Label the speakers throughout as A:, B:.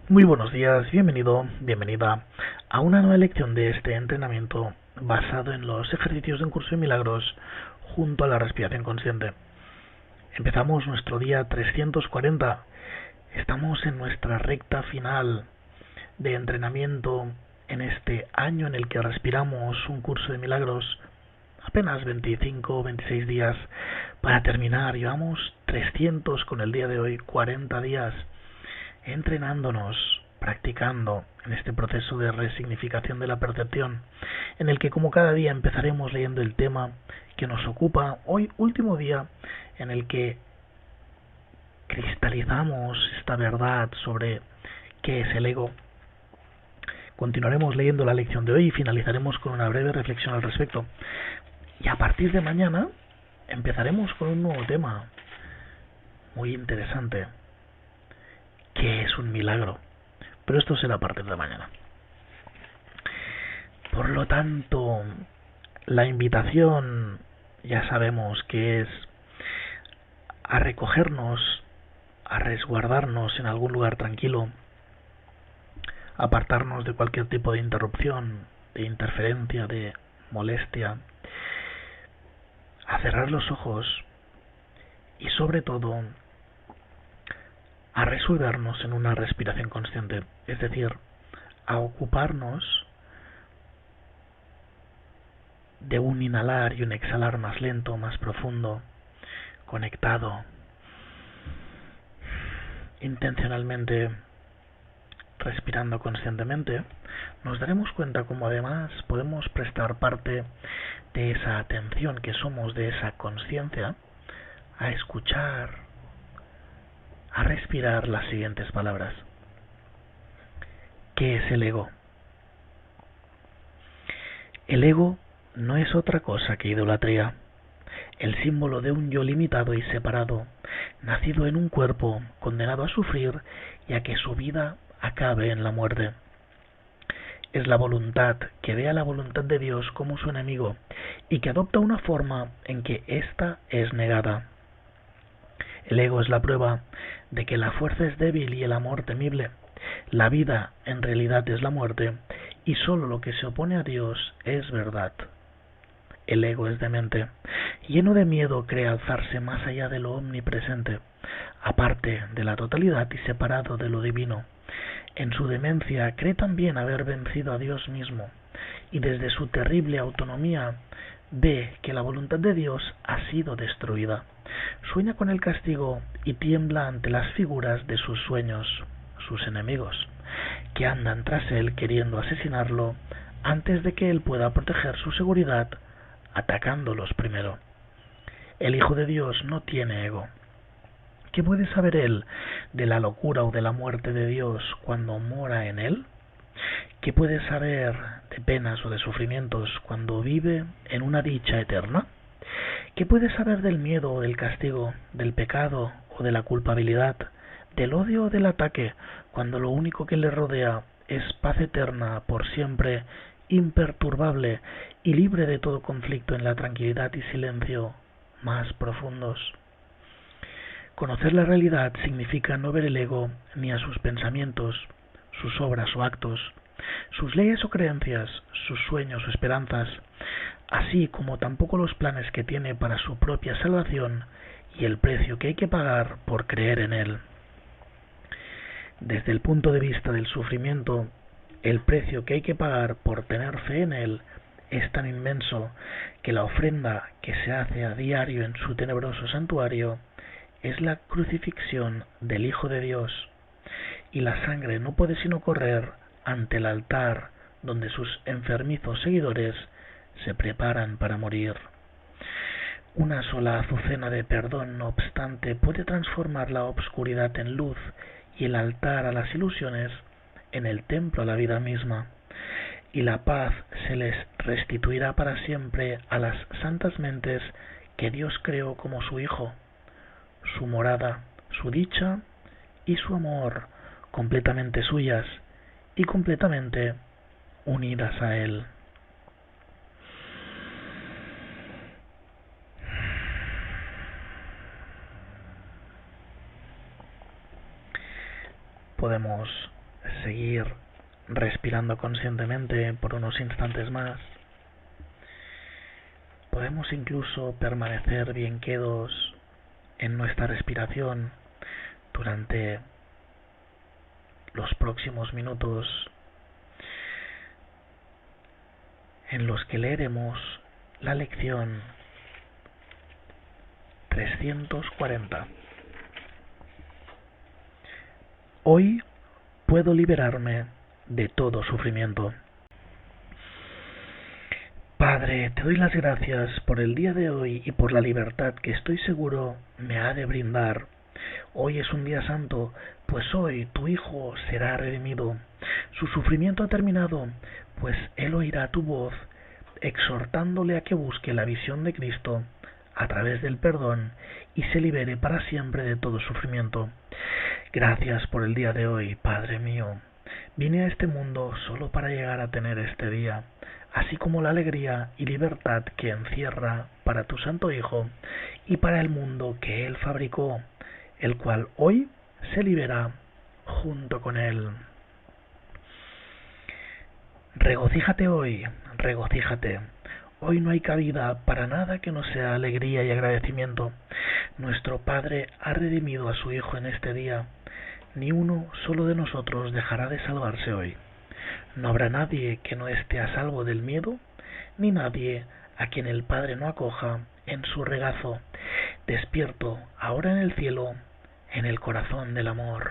A: Muy buenos días, bienvenido, bienvenida a una nueva lección de este entrenamiento basado en los ejercicios de un curso de milagros junto a la respiración consciente. Empezamos nuestro día 340. Estamos en nuestra recta final de entrenamiento en este año en el que respiramos un curso de milagros. Apenas 25 o 26 días para terminar. Llevamos 300 con el día de hoy, 40 días entrenándonos, practicando en este proceso de resignificación de la percepción, en el que como cada día empezaremos leyendo el tema que nos ocupa. Hoy, último día en el que cristalizamos esta verdad sobre qué es el ego. Continuaremos leyendo la lección de hoy y finalizaremos con una breve reflexión al respecto. Y a partir de mañana empezaremos con un nuevo tema muy interesante, que es un milagro. Pero esto será a partir de mañana. Por lo tanto, la invitación ya sabemos que es a recogernos, a resguardarnos en algún lugar tranquilo, apartarnos de cualquier tipo de interrupción, de interferencia, de molestia, a cerrar los ojos y sobre todo a resolvernos en una respiración consciente, es decir, a ocuparnos de un inhalar y un exhalar más lento, más profundo, conectado, intencionalmente respirando conscientemente. Nos daremos cuenta cómo además podemos prestar parte de esa atención que somos, de esa conciencia, a escuchar, a respirar las siguientes palabras. ¿Qué es el ego? El ego no es otra cosa que idolatría, el símbolo de un yo limitado y separado, nacido en un cuerpo condenado a sufrir y a que su vida acabe en la muerte. Es la voluntad que ve a la voluntad de Dios como su enemigo y que adopta una forma en que ésta es negada. El ego es la prueba de que la fuerza es débil y el amor temible. La vida en realidad es la muerte y sólo lo que se opone a Dios es verdad. El ego es demente. Lleno de miedo cree alzarse más allá de lo omnipresente, aparte de la totalidad y separado de lo divino. En su demencia cree también haber vencido a Dios mismo, y desde su terrible autonomía ve que la voluntad de Dios ha sido destruida. Sueña con el castigo y tiembla ante las figuras de sus sueños, sus enemigos, que andan tras él queriendo asesinarlo antes de que él pueda proteger su seguridad, atacándolos primero. El Hijo de Dios no tiene ego. ¿Qué puede saber él de la locura o de la muerte de Dios cuando mora en él? ¿Qué puede saber de penas o de sufrimientos cuando vive en una dicha eterna? ¿Qué puede saber del miedo o del castigo, del pecado o de la culpabilidad, del odio o del ataque, cuando lo único que le rodea es paz eterna por siempre, imperturbable y libre de todo conflicto en la tranquilidad y silencio más profundos? Conocer la realidad significa no ver el ego ni a sus pensamientos, sus obras o actos, sus leyes o creencias, sus sueños o esperanzas, así como tampoco los planes que tiene para su propia salvación y el precio que hay que pagar por creer en él. Desde el punto de vista del sufrimiento, el precio que hay que pagar por tener fe en él es tan inmenso que la ofrenda que se hace a diario en su tenebroso santuario es la crucifixión del Hijo de Dios, y la sangre no puede sino correr ante el altar donde sus enfermizos seguidores se preparan para morir. Una sola azucena de perdón, no obstante, puede transformar la obscuridad en luz y el altar a las ilusiones en el templo a la vida misma, y la paz se les restituirá para siempre a las santas mentes que Dios creó como su Hijo, su morada, su dicha y su amor, completamente suyas y completamente unidas a Él. Podemos seguir respirando conscientemente por unos instantes más. Podemos incluso permanecer bien quedos en nuestra respiración durante los próximos minutos en los que leeremos la lección 340. Hoy puedo liberarme de todo sufrimiento. Padre, te doy las gracias por el día de hoy y por la libertad que estoy seguro me ha de brindar. Hoy es un día santo, pues hoy tu Hijo será redimido. Su sufrimiento ha terminado, pues Él oirá tu voz, exhortándole a que busque la visión de Cristo a través del perdón y se libere para siempre de todo sufrimiento. Gracias por el día de hoy, Padre mío. Vine a este mundo solo para llegar a tener este día, así como la alegría y libertad que encierra para tu Santo Hijo y para el mundo que Él fabricó, el cual hoy se libera junto con Él. Regocíjate hoy, regocíjate. Hoy no hay cabida para nada que no sea alegría y agradecimiento. Nuestro Padre ha redimido a su Hijo en este día. Ni uno solo de nosotros dejará de salvarse hoy. No habrá nadie que no esté a salvo del miedo, ni nadie a quien el Padre no acoja en su regazo, despierto ahora en el cielo, en el corazón del amor.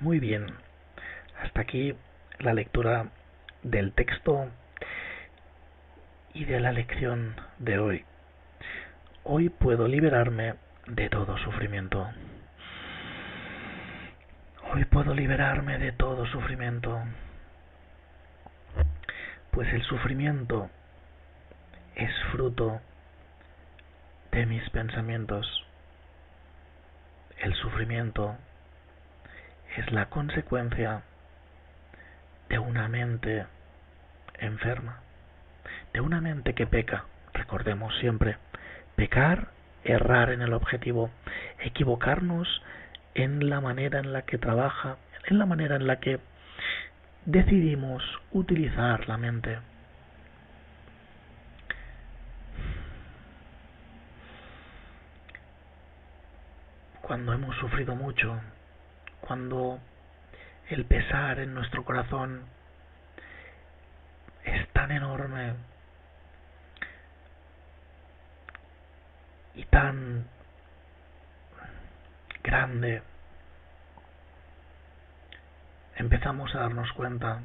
A: Muy bien, hasta aquí la lectura del texto y de la lección de hoy. Hoy puedo liberarme de todo sufrimiento. Hoy puedo liberarme de todo sufrimiento. Pues el sufrimiento es fruto de mis pensamientos. El sufrimiento es la consecuencia de una mente enferma, de una mente que peca. Recordemos siempre, pecar, errar en el objetivo, equivocarnos en la manera en la que trabaja, en la manera en la que decidimos utilizar la mente. Cuando hemos sufrido mucho, cuando el pesar en nuestro corazón es tan enorme y tan grande, empezamos a darnos cuenta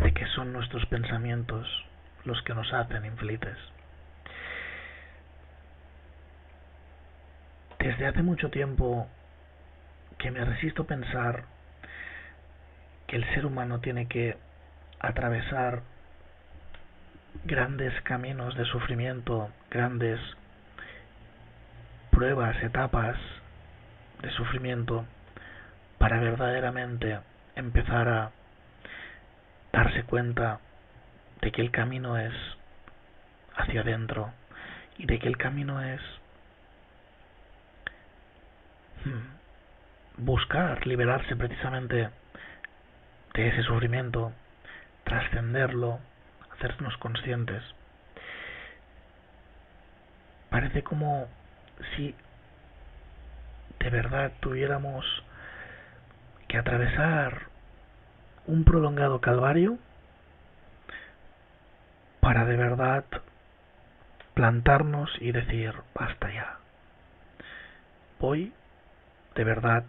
A: de que son nuestros pensamientos los que nos hacen infelices. Desde hace mucho tiempo que me resisto a pensar que el ser humano tiene que atravesar grandes caminos de sufrimiento, grandes pruebas, etapas de sufrimiento para verdaderamente empezar a darse cuenta de que el camino es hacia adentro y de que el camino es buscar liberarse precisamente de ese sufrimiento, trascenderlo, hacernos conscientes. Parece como si de verdad tuviéramos que atravesar un prolongado calvario para de verdad plantarnos y decir basta ya. Voy de verdad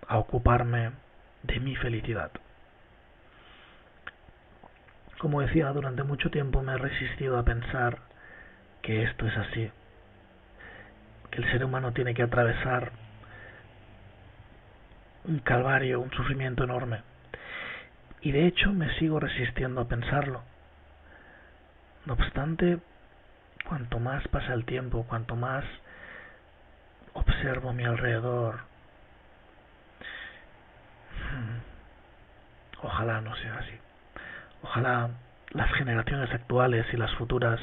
A: a ocuparme de mi felicidad. Como decía, durante mucho tiempo me he resistido a pensar que esto es así, que el ser humano tiene que atravesar un calvario, un sufrimiento enorme. Y de hecho me sigo resistiendo a pensarlo. No obstante, cuanto más pasa el tiempo, cuanto más observo a mi alrededor, ojalá no sea así. Ojalá las generaciones actuales y las futuras,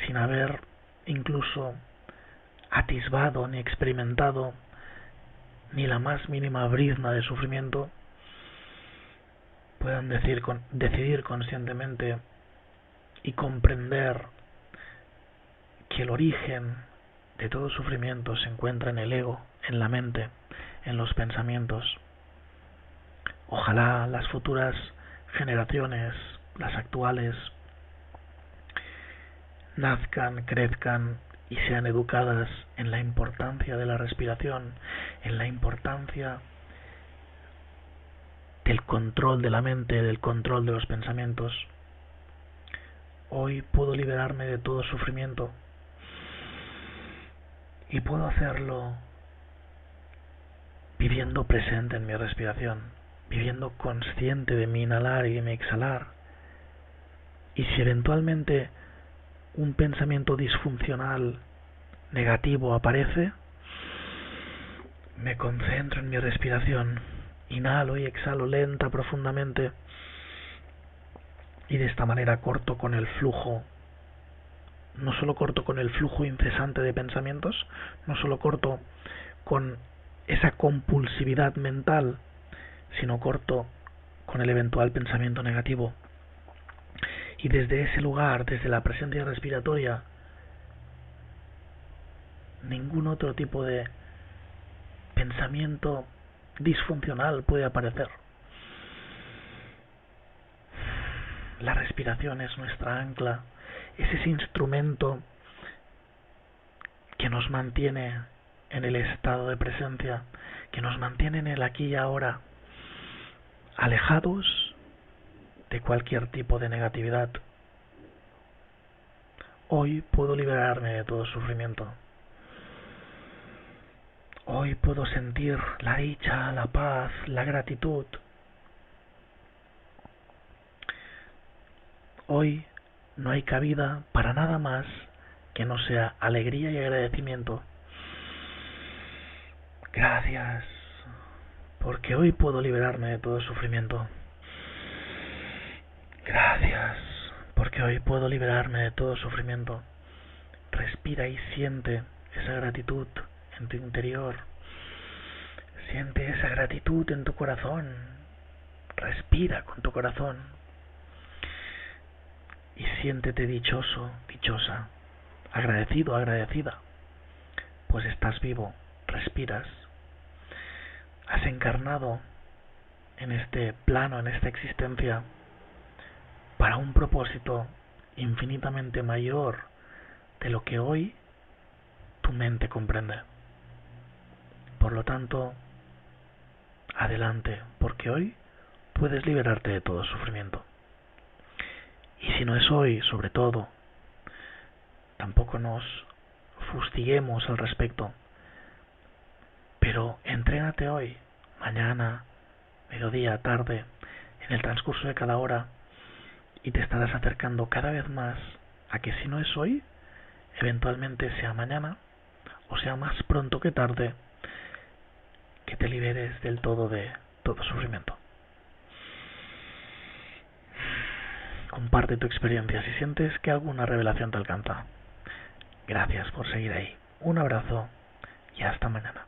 A: sin haber incluso atisbado ni experimentado ni la más mínima brizna de sufrimiento, puedan decidir conscientemente y comprender que el origen de todo sufrimiento se encuentra en el ego, en la mente, en los pensamientos. Ojalá las futuras generaciones, las actuales, nazcan, crezcan y sean educadas en la importancia de la respiración, en la importancia del control de la mente, del control de los pensamientos. Hoy puedo liberarme de todo sufrimiento y puedo hacerlo viviendo presente en mi respiración, viviendo consciente de mi inhalar y de mi exhalar. Y si eventualmente un pensamiento disfuncional negativo aparece, me concentro en mi respiración, inhalo y exhalo lenta, profundamente, y de esta manera corto con el flujo. No solo corto con el flujo incesante de pensamientos, no solo corto con esa compulsividad mental, sino corto con el eventual pensamiento negativo. Y desde ese lugar, desde la presencia respiratoria, ningún otro tipo de pensamiento disfuncional puede aparecer. La respiración es nuestra ancla, es ese instrumento que nos mantiene en el estado de presencia, que nos mantiene en el aquí y ahora, alejados de cualquier tipo de negatividad. Hoy puedo liberarme de todo sufrimiento. Hoy puedo sentir la dicha, la paz, la gratitud. Hoy no hay cabida para nada más que no sea alegría y agradecimiento. Gracias, porque hoy puedo liberarme de todo sufrimiento. Gracias, porque hoy puedo liberarme de todo sufrimiento. Respira y siente esa gratitud en tu interior. Siente esa gratitud en tu corazón. Respira con tu corazón. Y siéntete dichoso, dichosa, agradecido, agradecida. Pues estás vivo, respiras. Has encarnado en este plano, en esta existencia, para un propósito infinitamente mayor de lo que hoy tu mente comprende. Por lo tanto, adelante, porque hoy puedes liberarte de todo sufrimiento. Y si no es hoy, sobre todo, tampoco nos fustiguemos al respecto, pero entrénate hoy, mañana, mediodía, tarde, en el transcurso de cada hora, y te estarás acercando cada vez más a que si no es hoy, eventualmente sea mañana, o sea más pronto que tarde, que te liberes del todo de todo sufrimiento. Comparte tu experiencia si sientes que alguna revelación te alcanza. Gracias por seguir ahí. Un abrazo y hasta mañana.